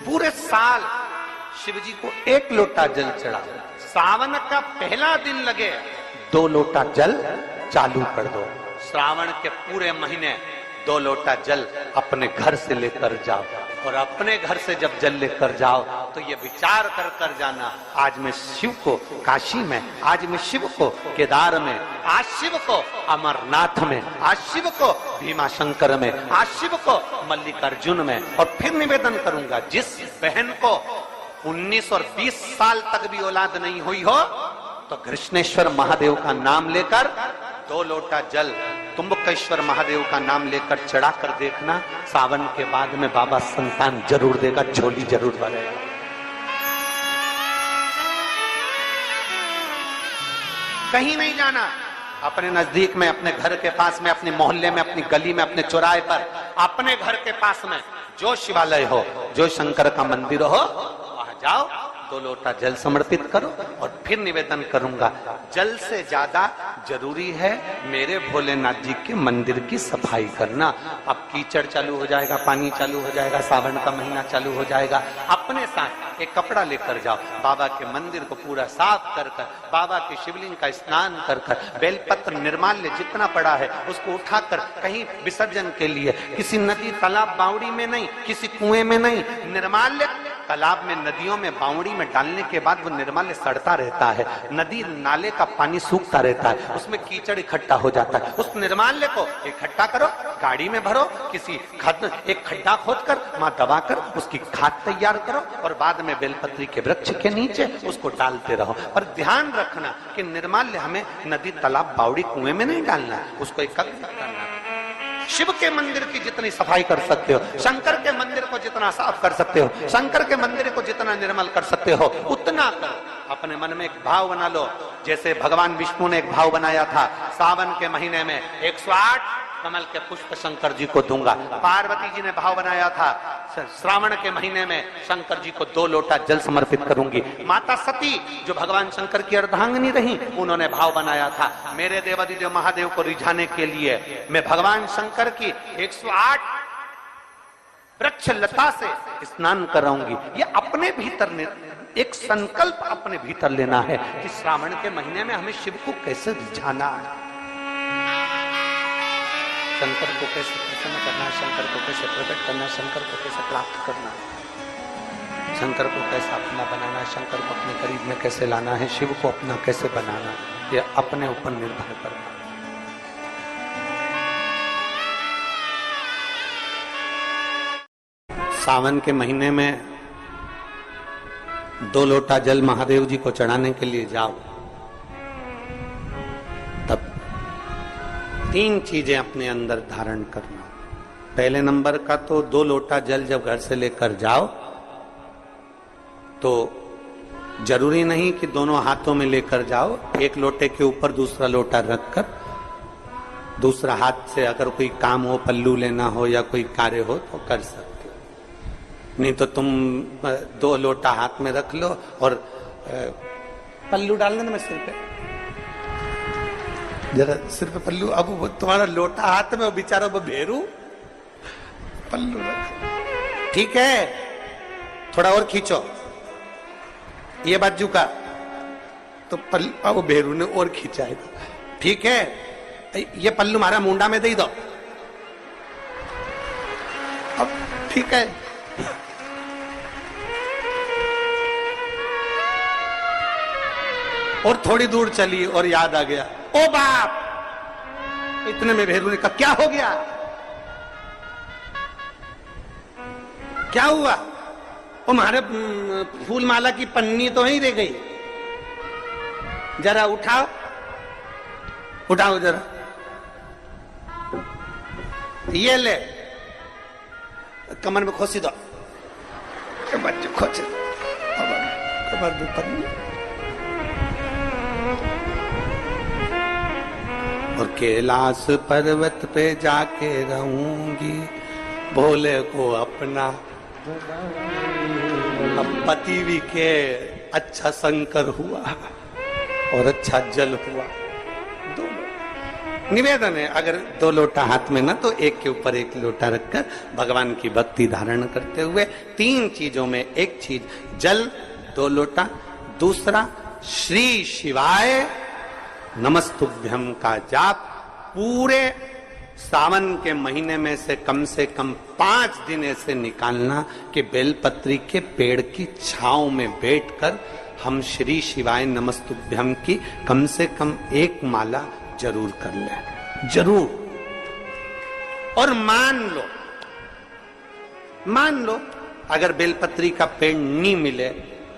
पूरे साल शिव जी को 1 लोटा जल चढ़ाओ, सावन का पहला दिन लगे 2 लोटा जल चालू कर दो। श्रावण के पूरे महीने 2 लोटा जल अपने घर से लेकर जाओ, और अपने घर से जब जल लेकर जाओ तो ये विचार कर कर जाना, आज मैं शिव को काशी में, आज मैं शिव को केदार में, आज शिव को अमरनाथ में, आज शिव को भीमा शंकर में, आज शिव को मल्लिकार्जुन में। और फिर निवेदन करूंगा, जिस बहन को 19 और 20 साल तक भी औलाद नहीं हुई हो तो कृष्णेश्वर महादेव का नाम लेकर 2 लोटा जल तुम्बकेश्वर महादेव का नाम लेकर चढ़ा कर देखना, सावन के बाद में बाबा संतान जरूर देगा, झोली जरूर भरेगा। कहीं नहीं जाना, अपने नजदीक में, अपने घर के पास में, अपने मोहल्ले में, अपनी गली में, अपने चौराहे पर, अपने घर के पास में जो शिवालय हो, जो शंकर का मंदिर हो, वहां जाओ, 2 लोटा जल समर्पित करो। और फिर निवेदन करूंगा, जल से ज्यादा जरूरी है मेरे भोलेनाथ जी के मंदिर की सफाई करना। अब कीचड़ चालू हो जाएगा, पानी चालू हो जाएगा, सावन का महीना चालू हो जाएगा, अपने साथ एक कपड़ा लेकर जाओ, बाबा के मंदिर को पूरा साफ कर कर, बाबा के शिवलिंग का स्नान कर कर, बेलपत्र निर्माल्य जितना पड़ा है उसको उठाकर कहीं विसर्जन के लिए, किसी नदी तालाब बावड़ी में नहीं, किसी कुएं में नहीं, निर्माल्य तालाब में, नदियों में, बावड़ी में डालने के बाद वो निर्माल्य सड़ता रहता है, नदी नाले का पानी सूखता रहता है, उसमें कीचड़ इकट्ठा हो जाता है। उस निर्माल्य को इकट्ठा करो, गाड़ी में भरो, किसी एक खड्डा खोदकर वहां दबाकर उसकी खाद तैयार करो, और बाद में बेलपत्री के वृक्ष के नीचे उसको डालते रहो। पर ध्यान रखना कि निर्माल्य हमें नदी तालाब बावड़ी कुएं में नहीं डालना, उसको एकत्रित करना। शिव के मंदिर की जितनी सफाई कर सकते हो, शंकर के मंदिर को जितना साफ कर सकते हो, शंकर के मंदिर को जितना निर्मल कर सकते हो, उतना करो। अपने मन में एक भाव बना लो, जैसे भगवान विष्णु ने एक भाव बनाया था, सावन के महीने में 108 कमल के पुष्प शंकर जी को दूंगा। पार्वती जी ने भाव बनाया था, श्रावण के महीने में शंकर जी को 2 लोटा जल समर्पित करूंगी। माता सती जो भगवान शंकर की अर्धांगिनी रही, उन्होंने भाव बनाया था, मेरे देवादिदेव महादेव को रिझाने के लिए मैं भगवान शंकर की 108 वृक्ष लता से स्नान कराऊंगी। ये अपने भीतर एक संकल्प अपने भीतर लेना है कि श्रावण के महीने में हमें शिव को कैसे रिझाना है, शंकर को कैसे प्रसन्न करना है, शंकर को कैसे प्रकट करना है, शंकर को कैसे प्राप्त करना है, शंकर को कैसे अपना बनाना है, शंकर को अपने करीब में कैसे लाना है, शिव को अपना कैसे बनाना है, ये अपने ऊपर निर्भर करना। सावन के महीने में 2 लोटा जल महादेव जी को चढ़ाने के लिए जाओ, तब 3 चीजें अपने अंदर धारण करना। पहले नंबर का तो 2 लोटा जल जब घर से लेकर जाओ तो जरूरी नहीं कि दोनों हाथों में लेकर जाओ, एक लोटे के ऊपर दूसरा लोटा रखकर दूसरा हाथ से अगर कोई काम हो, पल्लू लेना हो या कोई कार्य हो तो कर सकते हो, नहीं तो तुम 2 लोटा हाथ में रख लो और पल्लू डालना ना मैं सिर पे, जरा सिर पे पल्लू, अब वो तुम्हारा लोटा हाथ में, वो बेचारा वो भेरू पल्लू रख, ठीक है, थोड़ा और खींचो ये बाजू का, तो पल्लू, अब वो भेरू ने और खींचा है, ठीक है, ये पल्लू हमारा मुंडा में दे दो, अब ठीक है, और थोड़ी दूर चली और याद आ गया, ओ बाप, इतने में भेरू ने कहा क्या हो गया, क्या हुआ, वो हमारे फूल माला की पन्नी तो वहीं रह गई, जरा उठाओ, उठाओ जरा, ये ले, कमर में खोसी दो, कमर में खोसी दो, कमर में पन्नी, और कैलाश पर्वत पे जाके रहूंगी, भोले को अपना, अब पति भी के अच्छा शंकर हुआ और अच्छा जल हुआ, दोनों निवेदन है, अगर 2 लोटा हाथ में ना तो एक के ऊपर एक लोटा रखकर भगवान की भक्ति धारण करते हुए 3 चीजों में एक चीज जल 2 लोटा, दूसरा श्री शिवाय नमस्तुभ्यम का जाप पूरे सावन के महीने में से कम 5 दिन ऐसे निकालना कि बेलपत्री के पेड़ की छांव में बैठकर हम श्री शिवाय नमस्तुभ्यम की कम से कम 1 माला जरूर कर ले, जरूर। और मान लो अगर बेलपत्री का पेड़ नहीं मिले,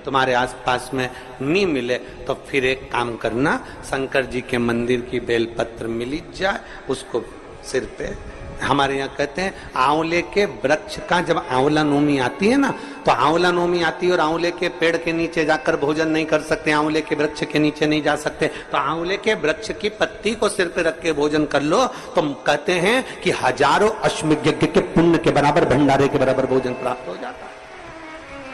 तुम्हारे आसपास में नहीं मिले, तो फिर एक काम करना, शंकर जी के मंदिर की बेलपत्र मिली जाए, उसको सिर पे, हमारे यहाँ कहते हैं आंवले के वृक्ष का जब आंवला नोमी आती है ना, तो आंवला नोमी आती है और आंवले के पेड़ के नीचे जाकर भोजन नहीं कर सकते, आंवले के वृक्ष के नीचे नहीं जा सकते, तो आंवले के वृक्ष की पत्ती को सिर पे रख के भोजन कर लो, तो कहते हैं कि हजारों अश्वमेध यज्ञ के पुण्य के बराबर, भंडारे के बराबर भोजन प्राप्त हो जाता है।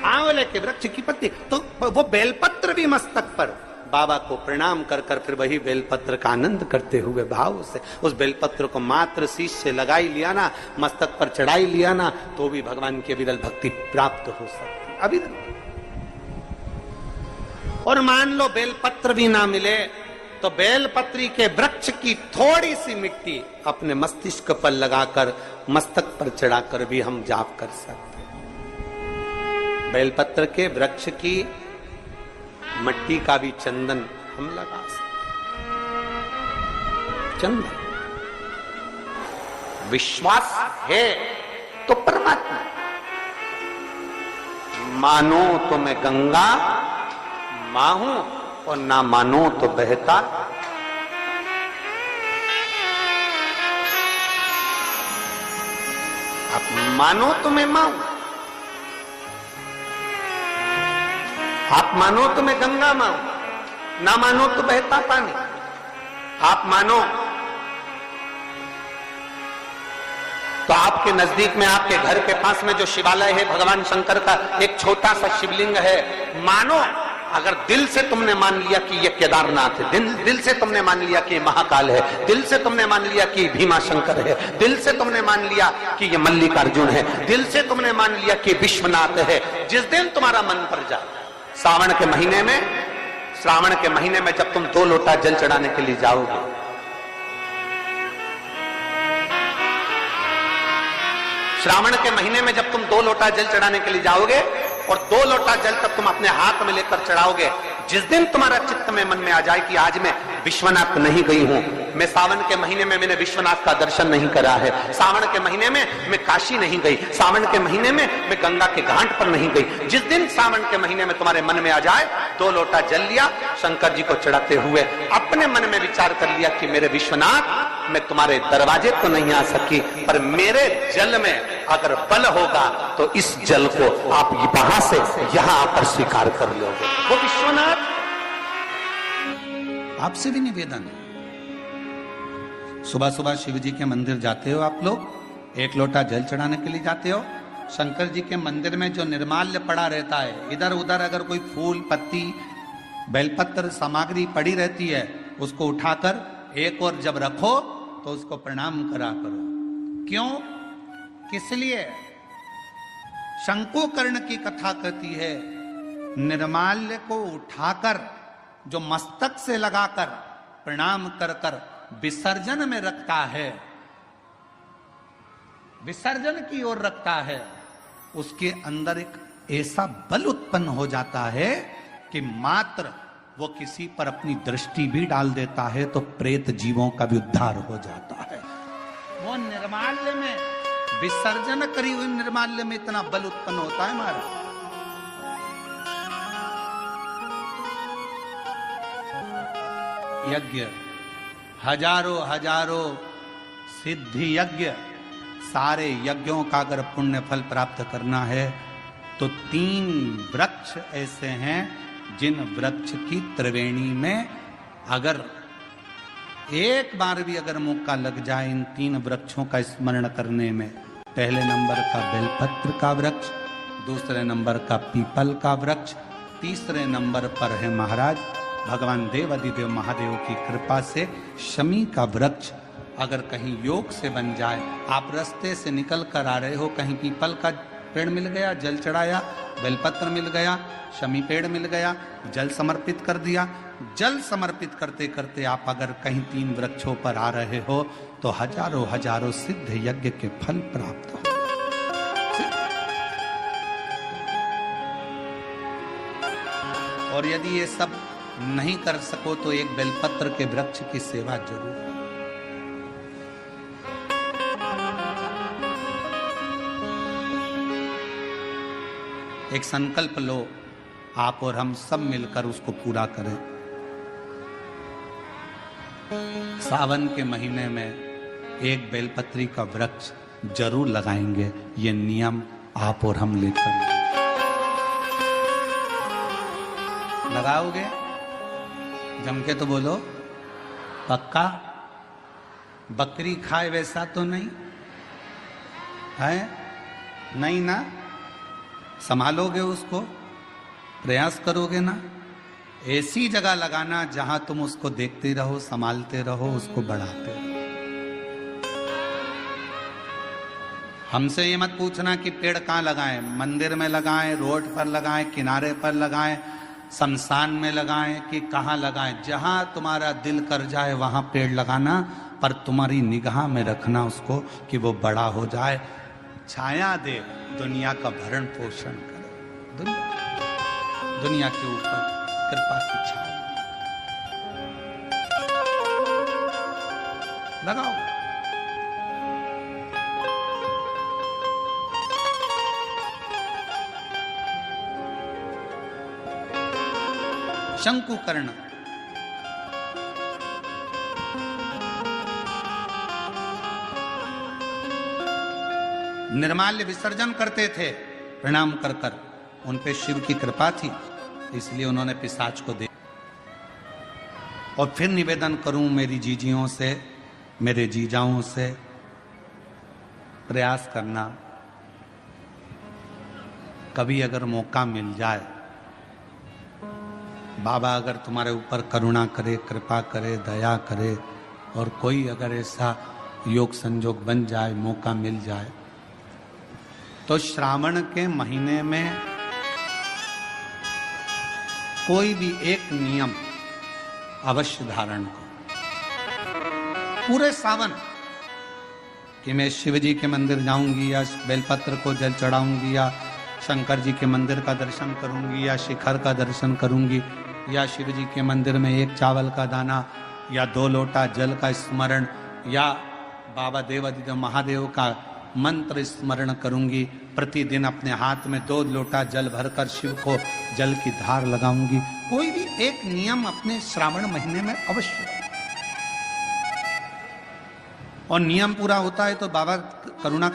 आंवले के वृक्ष की पत्ती, तो वो बेलपत्र भी मस्तक पर बाबा को प्रणाम कर कर फिर वही बेलपत्र का आनंद करते हुए भाव से उस बेलपत्र को मात्र शीश से लगाई लिया ना, मस्तक पर चढ़ाई लिया ना, तो भी भगवान की अविरल भक्ति प्राप्त हो सकती, अविरल। और मान लो बेलपत्र भी ना मिले, तो बेलपत्री के वृक्ष की थोड़ी सी मिट्टी अपने मस्तिष्क पर लगाकर मस्तक पर चढ़ाकर भी हम जाप कर सकते। बेलपत्र के वृक्ष की मट्टी का भी चंदन हम लगा सकते। चंदन विश्वास है तो परमात्मा, मानो तो मैं गंगा मां हूं और ना मानो तो बहता। आप मानो तो मैं मां हूं, आप मानो तो मैं गंगा मां हूं, ना मानो तो बहता पानी। आप मानो तो आपके नजदीक में, आपके घर के पास में जो शिवालय है भगवान शंकर का, एक छोटा सा शिवलिंग है, मानो अगर दिल से तुमने मान लिया कि ये केदारनाथ है, दिल से तुमने मान लिया कि ये महाकाल है, दिल से तुमने मान लिया कि भीमा शंकर है, दिल से तुमने मान लिया कि ये मल्लिकार्जुन है, दिल से तुमने मान लिया कि विश्वनाथ है, जिस दिन तुम्हारा मन पर जाए, श्रावण के महीने में जब तुम 2 लोटा जल चढ़ाने के लिए जाओगे, श्रावण के महीने में जब तुम 2 लोटा जल चढ़ाने के लिए जाओगे और 2 लोटा जल तक तुम अपने हाथ में लेकर चढ़ाओगे, जिस दिन तुम्हारा चित्त में मन में आ जाए कि आज मैं विश्वनाथ नहीं गई हूं, मैं सावन के महीने में मैंने विश्वनाथ का दर्शन नहीं करा है, सावन के महीने में मैं काशी नहीं गई, सावन के महीने में मैं गंगा के घाट पर नहीं गई, जिस दिन सावन के महीने में तुम्हारे मन में आ जाए, 2 लोटा जल लिया, शंकर जी को चढ़ाते हुए अपने मन में विचार कर लिया कि मेरे विश्वनाथ, मैं तुम्हारे दरवाजे तो नहीं आ सकी, पर मेरे जल में अगर बल होगा तो इस जल को आप वहां से यहां आकर स्वीकार कर लोगे। वो विश्वनाथ, आपसे भी निवेदन है, सुबह सुबह शिव जी के मंदिर जाते हो आप लोग, 1 लोटा जल चढ़ाने के लिए जाते हो, शंकर जी के मंदिर में जो निर्माल्य पड़ा रहता है, इधर उधर अगर कोई फूल पत्ती बेलपत्र सामग्री पड़ी रहती है, उसको उठाकर एक और जब रखो तो उसको प्रणाम करा करो। क्यों, किस लिए? शंकुकर्ण की कथा कहती है, निर्माल्य को उठाकर जो मस्तक से लगाकर प्रणाम कर कर विसर्जन में रखता है, विसर्जन की ओर रखता है, उसके अंदर एक ऐसा बल उत्पन्न हो जाता है कि मात्र वो किसी पर अपनी दृष्टि भी डाल देता है तो प्रेत जीवों का भी उद्धार हो जाता है। वो निर्माल्य में, विसर्जन करी हुई निर्माल्य में इतना बल उत्पन्न होता है हमारा। यज्ञ, हजारों सिद्धि यज्ञ, सारे यज्ञों का अगर पुण्य फल प्राप्त करना है तो 3 वृक्ष ऐसे हैं जिन वृक्ष की त्रिवेणी में अगर एक बार भी अगर मौका लग जाए इन 3 वृक्षों का स्मरण करने में, पहले नंबर का बेलपत्र का वृक्ष, दूसरे नंबर का पीपल का वृक्ष, तीसरे नंबर पर है महाराज भगवान देवाधिदेव महादेव की कृपा से शमी का वृक्ष, अगर कहीं योग से बन जाए, आप रास्ते से निकल कर आ रहे हो, कहीं पीपल का पेड़ मिल गया, जल चढ़ाया, बेलपत्र मिल गया, शमी पेड़ मिल गया, जल समर्पित कर दिया। जल समर्पित करते करते आप अगर कहीं 3 वृक्षों पर आ रहे हो तो हजारों हजारों सिद्ध यज्ञ के फल प्राप्त हो। और यदि ये सब नहीं कर सको तो एक बेलपत्र के वृक्ष की सेवा जरूर। एक संकल्प लो, आप और हम सब मिलकर उसको पूरा करें। सावन के महीने में एक बेलपत्री का वृक्ष जरूर लगाएंगे। ये नियम आप और हम लेकर लगाओगे? जम के तो बोलो, पक्का? बकरी खाए वैसा तो नहीं है? नहीं ना? संभालोगे उसको, प्रयास करोगे ना? ऐसी जगह लगाना जहां तुम उसको देखते रहो, संभालते रहो, उसको बढ़ाते रहो। हमसे ये मत पूछना कि पेड़ कहाँ लगाएं, मंदिर में लगाएं, रोड पर लगाएं, किनारे पर लगाएं, शमशान में लगाएं कि कहाँ लगाएं। जहां तुम्हारा दिल कर जाए वहां पेड़ लगाना, पर तुम्हारी निगाह में रखना उसको कि वो बड़ा हो जाए, छाया दे, दुनिया का भरण पोषण करे, दुनिया के ऊपर कृपा की छाया लगाओ। शंकुकर्ण निर्माल्य विसर्जन करते थे प्रणाम कर कर, उन पे शिव की कृपा थी, इसलिए उन्होंने पिशाच को दे। और फिर निवेदन करूं मेरी जीजियों से, मेरे जीजाओं से, प्रयास करना, कभी अगर मौका मिल जाए, बाबा अगर तुम्हारे ऊपर करुणा करे, कृपा करे, दया करे, और कोई अगर ऐसा योग संजोग बन जाए, मौका मिल जाए, तो श्रावण के महीने में कोई भी एक नियम अवश्य धारण करो पूरे सावन, कि मैं शिव जी के मंदिर जाऊंगी या बेलपत्र को जल चढ़ाऊंगी या शंकर जी के मंदिर का दर्शन करूंगी या शिखर का दर्शन करूंगी या शिव जी के मंदिर में 1 चावल का दाना या 2 लोटा जल का स्मरण या बाबा देवादिदेव महादेव का मंत्र स्मरण करूंगी। प्रतिदिन अपने हाथ में 2 लोटा जल भरकर शिव को जल की धार लगाऊंगी। कोई भी एक नियम अपने श्रावण महीने में अवश्य, और नियम पूरा होता है तो बाबा करुणा